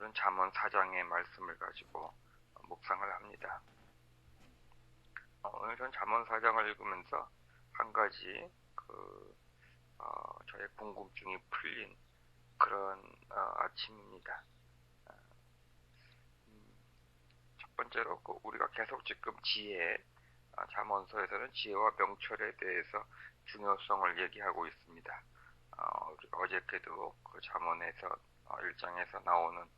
오늘은 잠언 4장의 말씀을 가지고 묵상을 합니다. 오늘 전 잠언 4장을 읽으면서 한 가지 저의 궁금증이 풀린 그런 아침입니다. 첫 번째로 우리가 계속 지금 잠언서에서는 지혜와 명철에 대해서 중요성을 얘기하고 있습니다. 어저께도 그 잠언에서 1장에서 나오는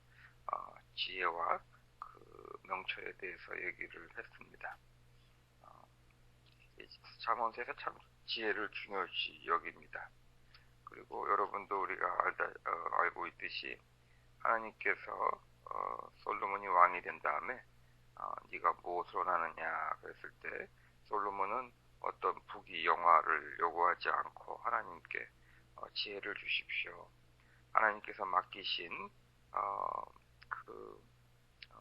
지혜와 그 명철에 대해서 얘기를 했습니다. 잠언서에서 참 지혜를 중요시 여깁니다. 그리고 여러분도 우리가 알고 있듯이 하나님께서 솔로몬이 왕이 된 다음에 네가 무엇을 원하느냐 그랬을 때 솔로몬은 어떤 부귀 영화를 요구하지 않고 하나님께 지혜를 주십시오. 하나님께서 맡기신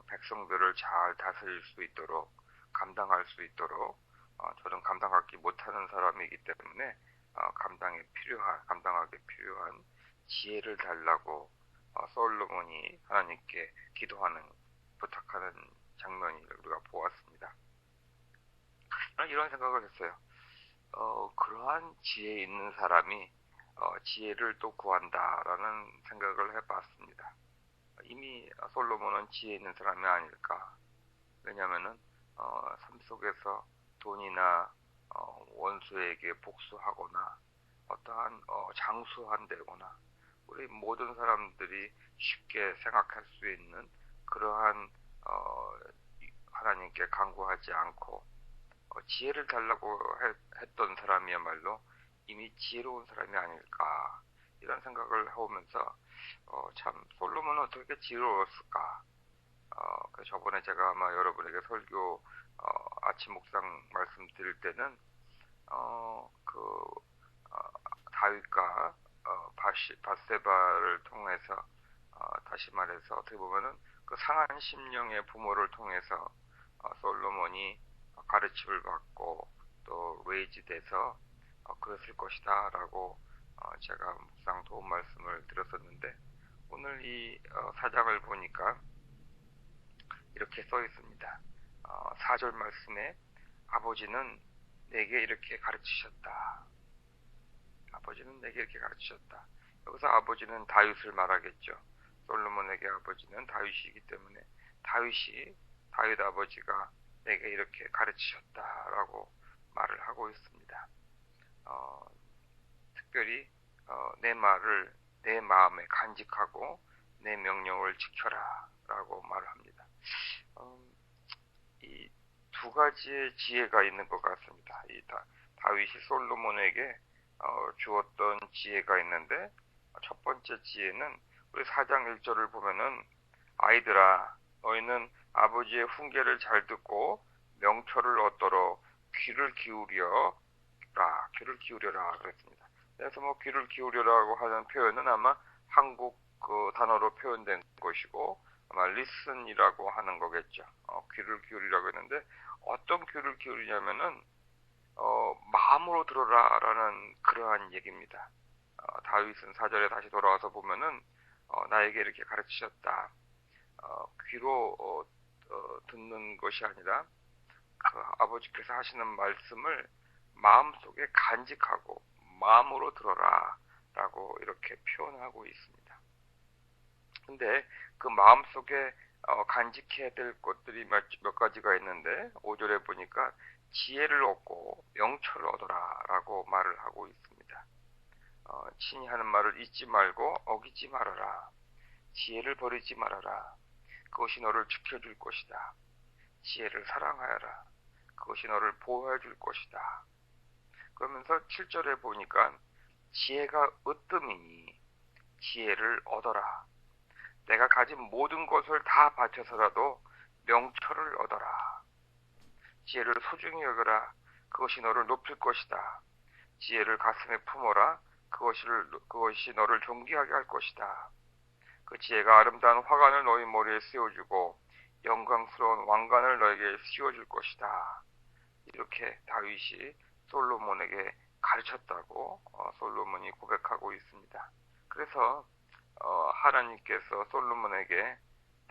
백성들을 잘 다스릴 수 있도록 감당할 수 있도록 저는 감당하기 못하는 사람이기 때문에 감당하기 필요한 지혜를 달라고 솔로몬이 하나님께 부탁하는 장면을 우리가 보았습니다. 이런 생각을 했어요. 그러한 지혜 있는 사람이 지혜를 또 구한다라는 생각을 해봤습니다. 이미 솔로몬은 지혜 있는 사람이 아닐까. 왜냐하면은 삶 속에서 돈이나 원수에게 복수하거나 어떠한 장수한다거나 우리 모든 사람들이 쉽게 생각할 수 있는 그러한 하나님께 간구하지 않고 지혜를 달라고 했던 사람이야말로 이미 지혜로운 사람이 아닐까 이런 생각을 해오면서 참 솔로몬은 어떻게 지혜로웠을까. 저번에 제가 아마 여러분에게 설교 아침 묵상 말씀드릴 때는 다윗과 밧세바를 통해서 다시 말해서 어떻게 보면은 그 상한 심령의 부모를 통해서 솔로몬이 가르침을 받고 또 레이지돼서 그랬을 것이다 라고 제가 묵상 도움 말씀을 드렸었는데 오늘 이 사장을 보니까 이렇게 써 있습니다. 4절 말씀에 아버지는 내게 이렇게 가르치셨다. 아버지는 내게 이렇게 가르치셨다. 여기서 아버지는 다윗을 말하겠죠. 솔로몬에게 아버지는 다윗이기 때문에 다윗 아버지가 내게 이렇게 가르치셨다라고 말을 하고 있습니다. 특별히 내 말을 내 마음에 간직하고 내 명령을 지켜라라고 말을 합니다. 이 두 가지의 지혜가 있는 것 같습니다. 다윗이 솔로몬에게 주었던 지혜가 있는데 첫 번째 지혜는 우리 4장 1절을 보면은 아이들아 너희는 아버지의 훈계를 잘 듣고 명철을 얻도록 귀를 기울여라 그랬습니다. 그래서 귀를 기울여라고 하는 표현은 아마 한국 단어로 표현된 것이고 아마 listen이라고 하는 거겠죠. 귀를 기울이라고 했는데 어떤 귀를 기울이냐면은 마음으로 들어라라는 그러한 얘기입니다. 다윗은 4절에 다시 돌아와서 보면은 나에게 이렇게 가르치셨다. 귀로 듣는 것이 아니라 아버지께서 하시는 말씀을 마음속에 간직하고 마음으로 들어라 라고 이렇게 표현하고 있습니다. 근데 그 마음속에 간직해야 될 것들이 몇 가지가 있는데 5절에 보니까 지혜를 얻고 명철을 얻어라 라고 말을 하고 있습니다. 친히 하는 말을 잊지 말고 어기지 말아라. 지혜를 버리지 말아라. 그것이 너를 지켜줄 것이다. 지혜를 사랑하여라. 그것이 너를 보호해 줄 것이다. 그러면서 7절에 보니까 지혜가 으뜸이니 지혜를 얻어라. 내가 가진 모든 것을 다 바쳐서라도 명철을 얻어라. 지혜를 소중히 여겨라. 그것이 너를 높일 것이다. 지혜를 가슴에 품어라. 그것이 너를 존귀하게 할 것이다. 그 지혜가 아름다운 화관을 너희 머리에 씌워주고 영광스러운 왕관을 너에게 씌워줄 것이다. 이렇게 다윗이 솔로몬에게 가르쳤다고 솔로몬이 고백하고 있습니다. 그래서 하나님께서 솔로몬에게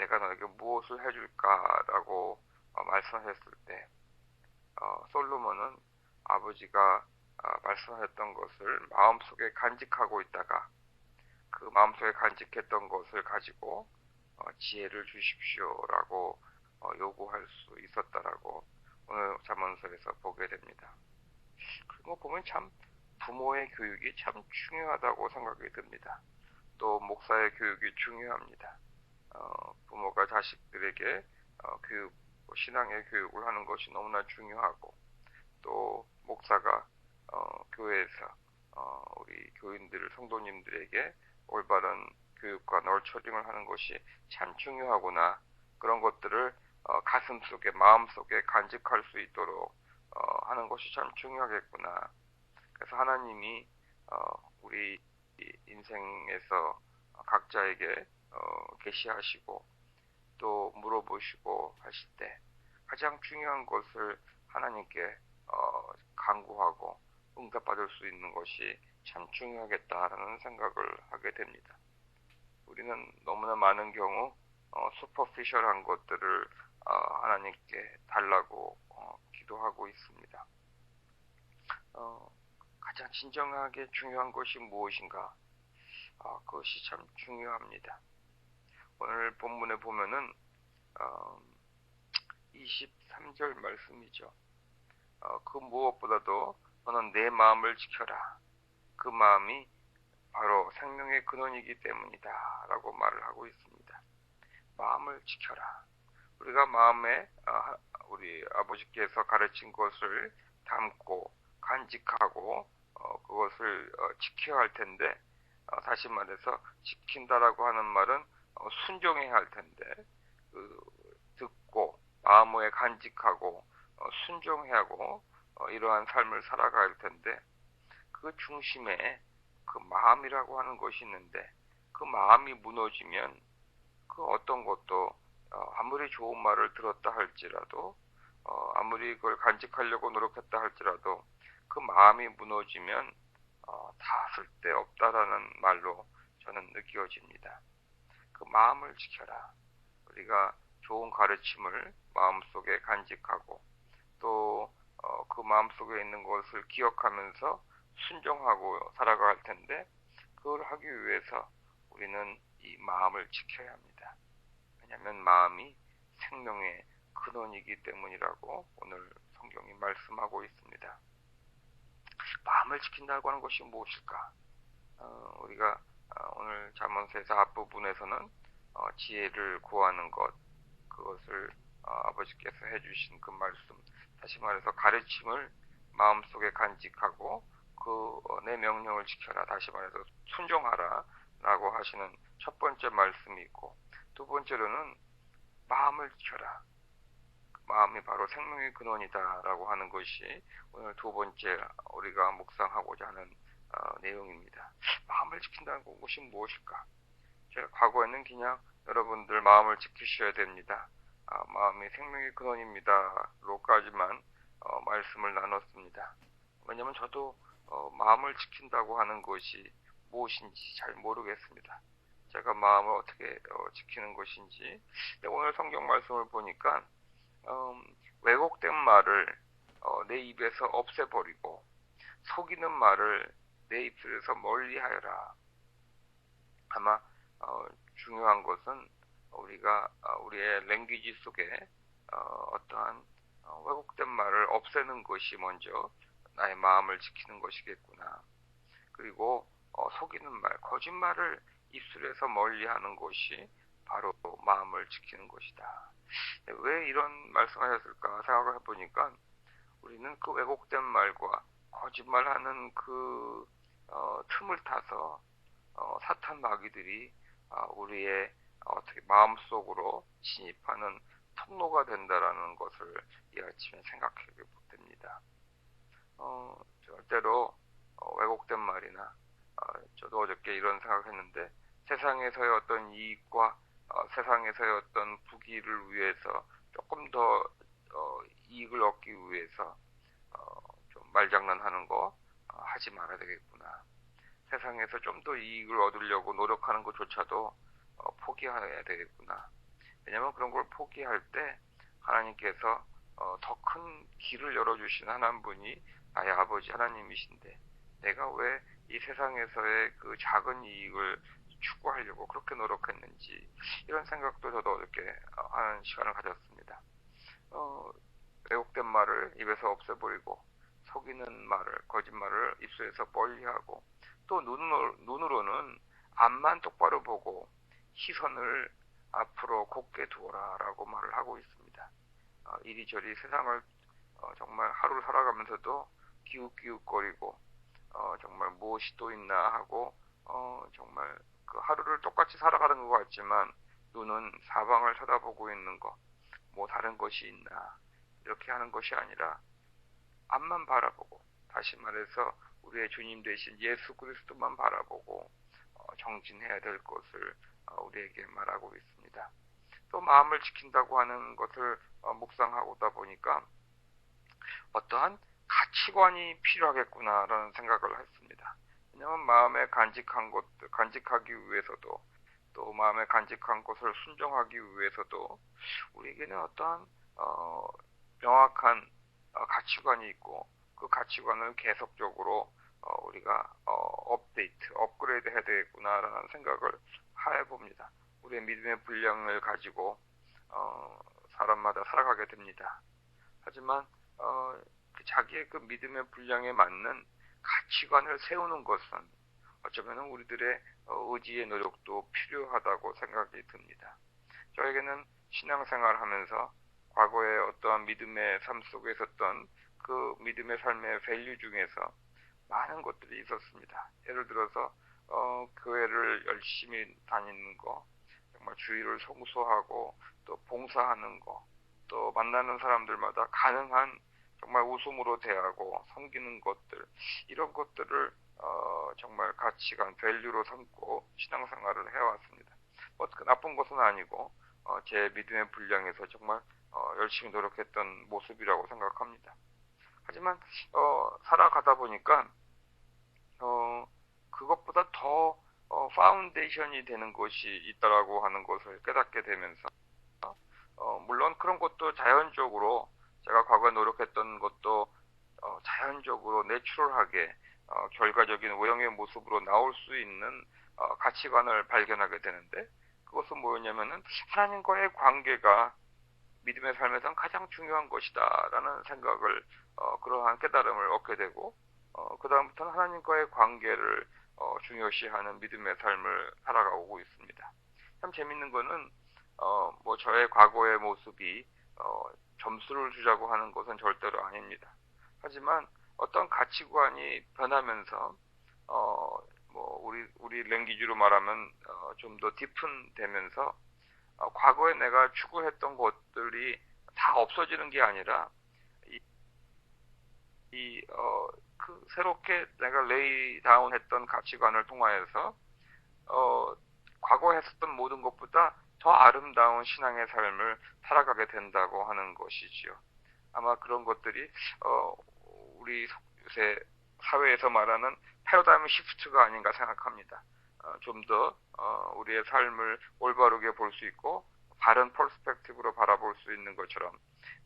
내가 너에게 무엇을 해줄까라고 말씀하셨을 때 솔로몬은 아버지가 말씀하셨던 것을 마음속에 간직하고 있다가 그 마음속에 간직했던 것을 가지고 지혜를 주십시오라고 요구할 수 있었다라고 오늘 잠언서에서 보게 됩니다. 그리고 보면 참 부모의 교육이 참 중요하다고 생각이 듭니다. 또 목사의 교육이 중요합니다. 부모가 자식들에게 교육, 신앙의 교육을 하는 것이 너무나 중요하고 또 목사가 교회에서 우리 교인들, 성도님들에게 올바른 교육과 널처링을 하는 것이 참 중요하구나. 그런 것들을 가슴 속에, 마음 속에 간직할 수 있도록 하는 것이 참 중요하겠구나. 그래서 하나님이 우리 인생에서 각자에게 계시하시고 또 물어보시고 하실 때 가장 중요한 것을 하나님께 간구하고 응답받을 수 있는 것이 참 중요하겠다라는 생각을 하게 됩니다. 우리는 너무나 많은 경우 슈퍼피셜한 것들을 하나님께 달라고 기도하고 있습니다. 가장 진정하게 중요한 것이 무엇인가? 그것이 참 중요합니다. 오늘 본문에 보면은 23절 말씀이죠. 그 무엇보다도 너는 내 마음을 지켜라. 그 마음이 바로 생명의 근원이기 때문이다 라고 말을 하고 있습니다. 마음을 지켜라. 우리가 마음에 우리 아버지께서 가르친 것을 담고 간직하고 그것을 지켜야 할 텐데 다시 말해서 지킨다라고 하는 말은 순종해야 할 텐데 듣고 마음에 간직하고 순종해야 하고 이러한 삶을 살아가야 할 텐데 그 중심에 그 마음이라고 하는 것이 있는데 그 마음이 무너지면 그 어떤 것도 아무리 좋은 말을 들었다 할지라도 아무리 그걸 간직하려고 노력했다 할지라도 그 마음이 무너지면 다 쓸데없다라는 말로 저는 느껴집니다. 그 마음을 지켜라. 우리가 좋은 가르침을 마음속에 간직하고 또 그 마음속에 있는 것을 기억하면서 순종하고 살아가야 할 텐데 그걸 하기 위해서 우리는 이 마음을 지켜야 합니다. 왜냐하면 마음이 생명의 근원이기 때문이라고 오늘 성경이 말씀하고 있습니다. 마음을 지킨다고 하는 것이 무엇일까? 우리가 오늘 잠언서에서 앞부분에서는 지혜를 구하는 것, 그것을 아버지께서 해주신 그 말씀, 다시 말해서 가르침을 마음속에 간직하고 내 명령을 지켜라, 다시 말해서 순종하라 라고 하시는 첫 번째 말씀이 있고, 두 번째로는 마음을 지켜라. 마음이 바로 생명의 근원이다 라고 하는 것이 오늘 두 번째 우리가 묵상하고자 하는 내용입니다. 마음을 지킨다는 것이 무엇일까? 제가 과거에는 그냥 여러분들 마음을 지키셔야 됩니다. 마음이 생명의 근원입니다 로까지만 말씀을 나눴습니다. 왜냐하면 저도 마음을 지킨다고 하는 것이 무엇인지 잘 모르겠습니다. 제가 마음을 어떻게 지키는 것인지. 오늘 성경 말씀을 보니까 왜곡된 말을 내 입에서 없애버리고 속이는 말을 내 입술에서 멀리하여라. 아마 중요한 것은 우리가 우리의 랭귀지 속에 어떠한 왜곡된 말을 없애는 것이 먼저 나의 마음을 지키는 것이겠구나. 그리고 속이는 말, 거짓말을 입술에서 멀리하는 것이 바로 마음을 지키는 것이다. 왜 이런 말씀하셨을까 생각을 해보니까 우리는 그 왜곡된 말과 거짓말하는 그 틈을 타서 사탄 마귀들이 우리의 어떻게 마음속으로 진입하는 통로가 된다라는 것을 이 아침에 생각해 됩니다. 절대로 왜곡된 말이나 저도 어저께 이런 생각을 했는데 세상에서의 어떤 이익과 세상에서의 어떤 부귀를 위해서 조금 더 이익을 얻기 위해서 좀 말장난하는 거 하지 말아야 되겠구나. 세상에서 좀 더 이익을 얻으려고 노력하는 것조차도 포기해야 되겠구나. 왜냐하면 그런 걸 포기할 때 하나님께서 더 큰 길을 열어주신 하나님분이 나의 아버지 하나님이신데 내가 왜 이 세상에서의 그 작은 이익을 추구하려고 그렇게 노력했는지 이런 생각도 저도 이렇게 하는 시간을 가졌습니다. 왜곡된 말을 입에서 없애버리고 속이는 말을 거짓말을 입술에서 멀리하고 또 눈으로는 앞만 똑바로 보고 시선을 앞으로 곱게 두어라 라고 말을 하고 있습니다. 이리저리 세상을 정말 하루를 살아가면서도 기웃기웃거리고 정말 무엇이 또 있나 하고 정말 그 하루를 똑같이 살아가는 것 같지만 눈은 사방을 쳐다보고 있는 것, 뭐 다른 것이 있나 이렇게 하는 것이 아니라 앞만 바라보고 다시 말해서 우리의 주님 되신 예수 그리스도만 바라보고 정진해야 될 것을 우리에게 말하고 있습니다. 또 마음을 지킨다고 하는 것을 묵상하고다 보니까 어떠한 가치관이 필요하겠구나라는 생각을 했습니다. 왜냐하면 마음에 간직한 것들, 간직하기 위해서도 또 마음에 간직한 것을 순종하기 위해서도 우리에게는 어떠한 명확한 가치관이 있고 그 가치관을 계속적으로 우리가 업데이트, 업그레이드 해야 되겠구나라는 생각을 해봅니다. 우리의 믿음의 분량을 가지고 사람마다 살아가게 됩니다. 하지만 자기의 그 믿음의 분량에 맞는 가치관을 세우는 것은 어쩌면 우리들의 의지의 노력도 필요하다고 생각이 듭니다. 저에게는 신앙생활 하면서 과거에 어떠한 믿음의 삶 속에 있었던 그 믿음의 삶의 밸류 중에서 많은 것들이 있었습니다. 예를 들어서 교회를 열심히 다니는 거, 정말 주의를 성수하고 또 봉사하는 거, 또 만나는 사람들마다 가능한 정말 웃음으로 대하고 섬기는 것들, 이런 것들을 정말 가치관, 밸류로 삼고 신앙생활을 해왔습니다. 그 나쁜 것은 아니고 제 믿음의 분량에서 정말 열심히 노력했던 모습이라고 생각합니다. 하지만 살아가다 보니까 그것보다 더 파운데이션이 되는 것이 있다라고 하는 것을 깨닫게 되면서 물론 그런 것도 자연적으로 제가 과거에 노력했던 것도 자연적으로 내추럴하게 결과적인 외형의 모습으로 나올 수 있는 가치관을 발견하게 되는데 그것은 뭐였냐면은 하나님과의 관계가 믿음의 삶에선 가장 중요한 것이다라는 생각을 그러한 깨달음을 얻게 되고 그 다음부터는 하나님과의 관계를 중요시하는 믿음의 삶을 살아가고 있습니다. 참 재밌는 거는 뭐 저의 과거의 모습이 점수를 주자고 하는 것은 절대로 아닙니다. 하지만 어떤 가치관이 변하면서 뭐 우리 랭귀지로 말하면 좀 더 디픈되면서 과거에 내가 추구했던 것들이 다 없어지는 게 아니라 그 새롭게 내가 레이 다운 했던 가치관을 통하여서 과거에 했었던 모든 것보다 더 아름다운 신앙의 삶을 살아가게 된다고 하는 것이지요. 아마 그런 것들이 우리 요새 사회에서 말하는 패러다임 시프트가 아닌가 생각합니다. 좀 더 우리의 삶을 올바르게 볼 수 있고 바른 퍼스펙티브로 바라볼 수 있는 것처럼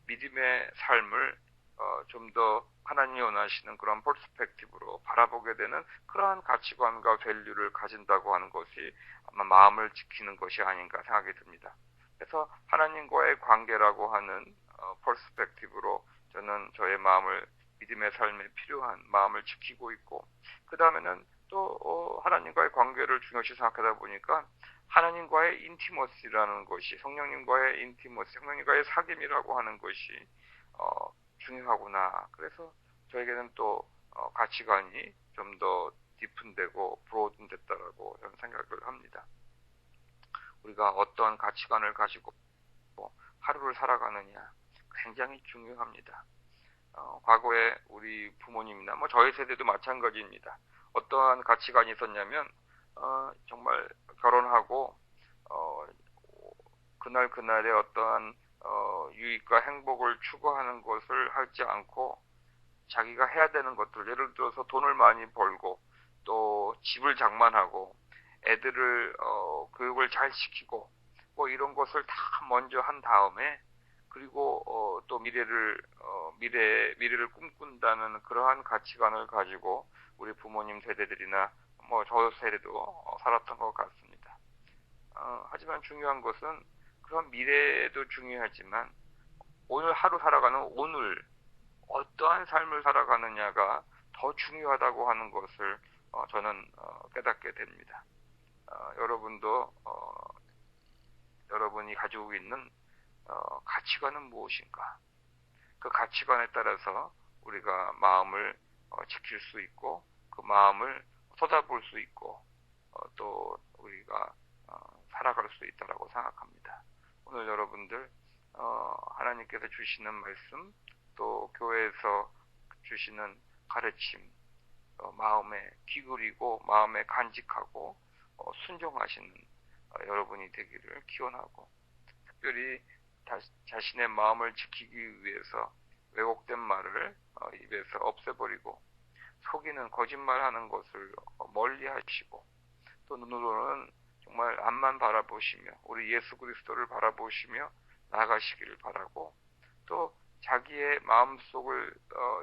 믿음의 삶을 좀 더 하나님이 원하시는 그런 퍼스펙티브로 바라보게 되는 그러한 가치관과 밸류를 가진다고 하는 것이 아마 마음을 지키는 것이 아닌가 생각이 듭니다. 그래서 하나님과의 관계라고 하는 퍼스펙티브로 저는 저의 마음을 믿음의 삶에 필요한 마음을 지키고 있고 그 다음에는 또 하나님과의 관계를 중요시 생각하다 보니까 하나님과의 인티머시라는 것이 성령님과의 인티머시, 성령님과의 사귐이라고 하는 것이 중요하구나. 그래서 저에게는 또 가치관이 좀 더 디픈되고 브로든됐다라고 저는 생각을 합니다. 우리가 어떠한 가치관을 가지고 하루를 살아가느냐 굉장히 중요합니다. 과거에 우리 부모님이나 뭐 저희 세대도 마찬가지입니다. 어떠한 가치관이 있었냐면 정말 결혼하고 그날 그날의 어떠한 유익과 행복을 추구하는 것을 하지 않고 자기가 해야 되는 것들 예를 들어서 돈을 많이 벌고 또 집을 장만하고 애들을 교육을 잘 시키고 뭐 이런 것을 다 먼저 한 다음에 그리고 또 미래를 꿈꾼다는 그러한 가치관을 가지고 우리 부모님 세대들이나 뭐 저 세대도 살았던 것 같습니다. 하지만 중요한 것은 그런 미래도 중요하지만 오늘 하루 살아가는 오늘 어떠한 삶을 살아가느냐가 더 중요하다고 하는 것을 저는 깨닫게 됩니다. 여러분도 여러분이 가지고 있는 가치관은 무엇인가? 그 가치관에 따라서 우리가 마음을 지킬 수 있고 그 마음을 쏟아볼 수 있고 또 우리가 살아갈 수 있다라고 생각합니다. 오늘 여러분들 하나님께서 주시는 말씀 또 교회에서 주시는 가르침 마음에 기울이고 마음에 간직하고 순종하시는 여러분이 되기를 기원하고 특별히 자신의 마음을 지키기 위해서 왜곡된 말을 입에서 없애버리고 속이는 거짓말하는 것을 멀리 하시고 또 눈으로는 정말 앞만 바라보시며 우리 예수 그리스도를 바라보시며 나아가시기를 바라고 또 자기의 마음속을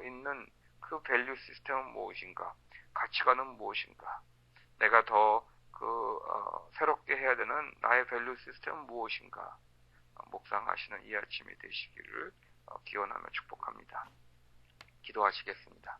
있는 그 밸류 시스템은 무엇인가 가치관은 무엇인가 내가 더 새롭게 해야 되는 나의 밸류 시스템은 무엇인가 묵상하시는 이 아침이 되시기를 기원하며 축복합니다. 기도하시겠습니다.